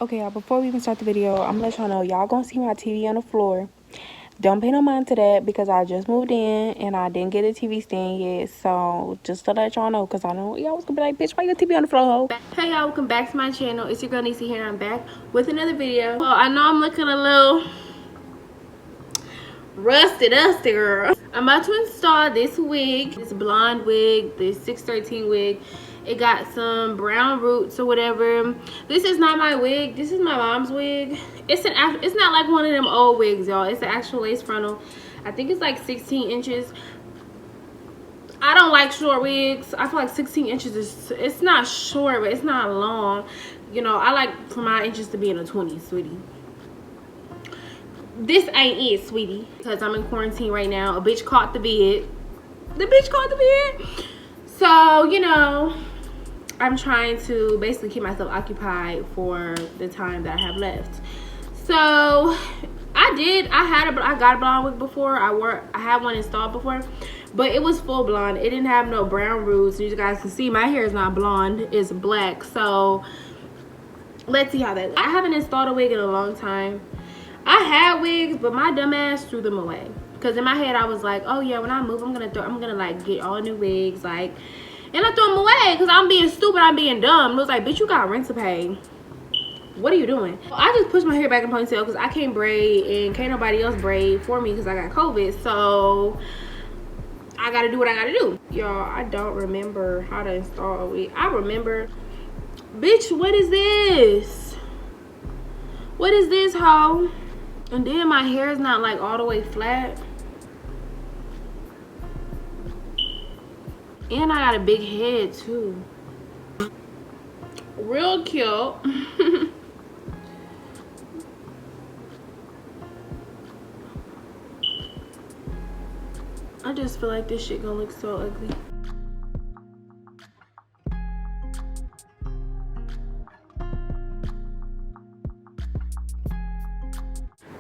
Okay, y'all, before we even start the video, I'm gonna let y'all know y'all gonna see my TV on the floor. Don't pay no mind to that because I just moved in and I didn't get a TV stand yet. So just to let y'all know, because I know y'all was gonna be like, bitch, why your TV on the floor, ho? Hey y'all, welcome back to my channel. It's your girl Nisi here, and I'm back with another video. Well, I know I'm looking a little rusty girl. I'm about to install this wig, this blonde wig, this 613 wig. It got some brown roots or whatever. This is not my wig. This is my mom's wig. It's not like one of them old wigs, y'all. It's an actual lace frontal. I think it's like 16 inches. I don't like short wigs. I feel like 16 inches is, it's not short, but it's not long. You know, I like for my inches to be in the 20s, sweetie. This ain't it, sweetie, because I'm in quarantine right now. A bitch caught the bid. The bitch caught the bid. So, you know, I'm trying to basically keep myself occupied for the time that I have left. So I got a blonde wig before. I had one installed before, but it was full blonde. It didn't have no brown roots. You guys can see my hair is not blonde, it's black. So let's see how that. I haven't installed a wig in a long time. I had wigs, but my dumb ass threw them away. Cause in my head I was like, oh yeah, when I move, I'm gonna like get all new wigs, like, and I threw them away because I'm being stupid, I'm being dumb. It was like, bitch, you got rent to pay. What are you doing? I just pushed my hair back in ponytail because I can't braid and can't nobody else braid for me because I got COVID. So I gotta do what I gotta do. Y'all, I don't remember how to install a wig. I remember, bitch, what is this? What is this, hoe? And then my hair is not like all the way flat. And I got a big head too. Real cute. I just feel like this shit gonna look so ugly.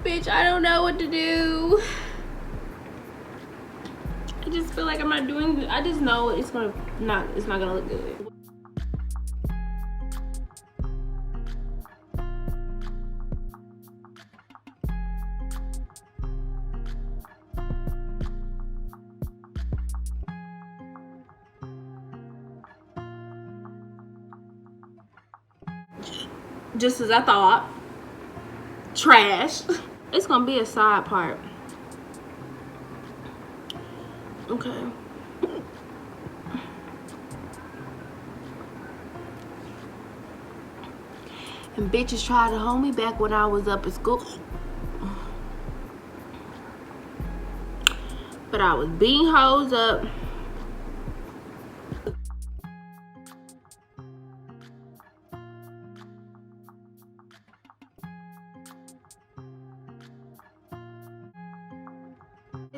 Bitch, I don't know what to do. I just feel like I'm not doing, I just know it's not gonna look good. Just as I thought. Trash. It's gonna be a side part. Okay. And bitches tried to hold me back when I was up at school. But I was beating hoes up.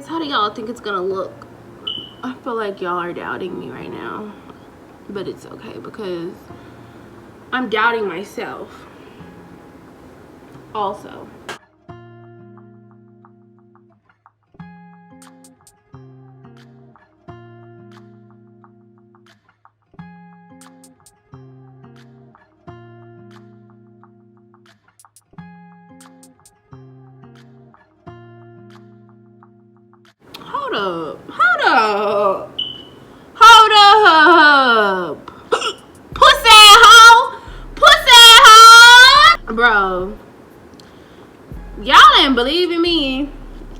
How do y'all think it's gonna look? I feel like y'all are doubting me right now. But it's okay because I'm doubting myself also. Hold up. Hold up. Hold up. Pussy hoe. Pussy hoe. Bro. Y'all ain't believing me.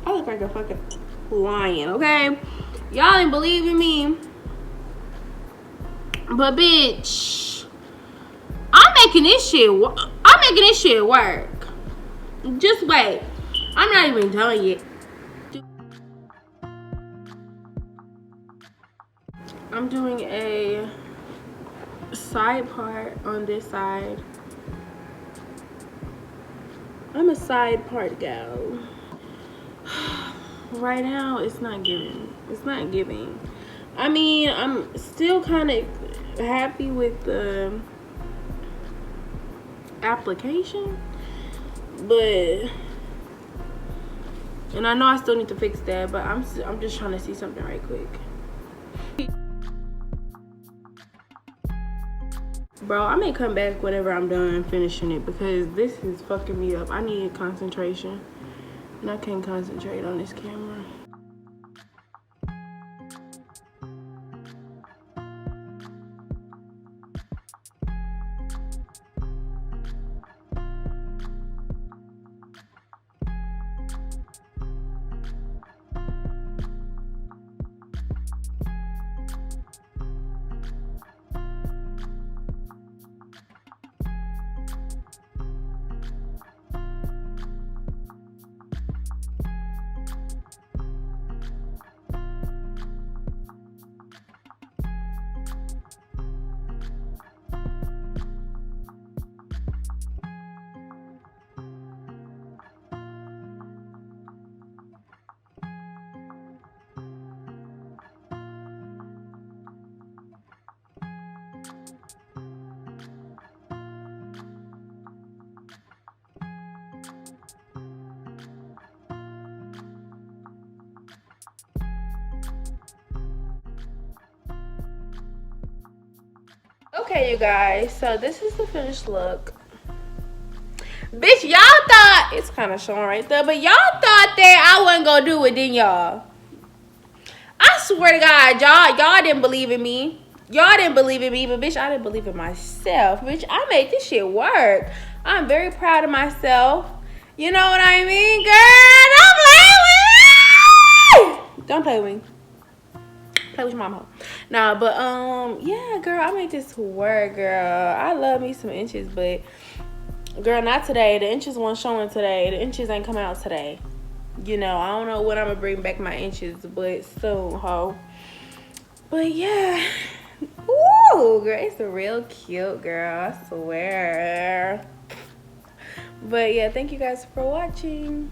I look like a fucking lion, okay? Y'all ain't believing me. But bitch, I'm making this shit work. Just wait. I'm not even done yet. I'm doing a side part on this side. I'm a side part gal. Right now, it's not giving. It's not giving. I mean, I'm still kind of happy with the application, but, and I know I still need to fix that, but I'm just trying to see something right quick. Bro, I may come back whenever I'm done finishing it because this is fucking me up. I need concentration. And I can't concentrate on this camera. Okay, you guys, so this is the finished look. Bitch, y'all thought, it's kind of showing right there, but y'all thought that I wasn't gonna do it, didn't y'all? I swear to God, y'all didn't believe in me. Y'all didn't believe in me, but bitch, I didn't believe in myself. Bitch, I made this shit work. I'm very proud of myself. You know what I mean, girl? Don't play with me. Play with your mama. Nah, but yeah, girl, I made this work, girl. I love me some inches, but girl, not today. The inches weren't showing today. The inches ain't come out today. You know, I don't know when I'm gonna bring back my inches, but soon, ho. But yeah. Ooh, girl, it's real cute, girl. I swear. But yeah, thank you guys for watching.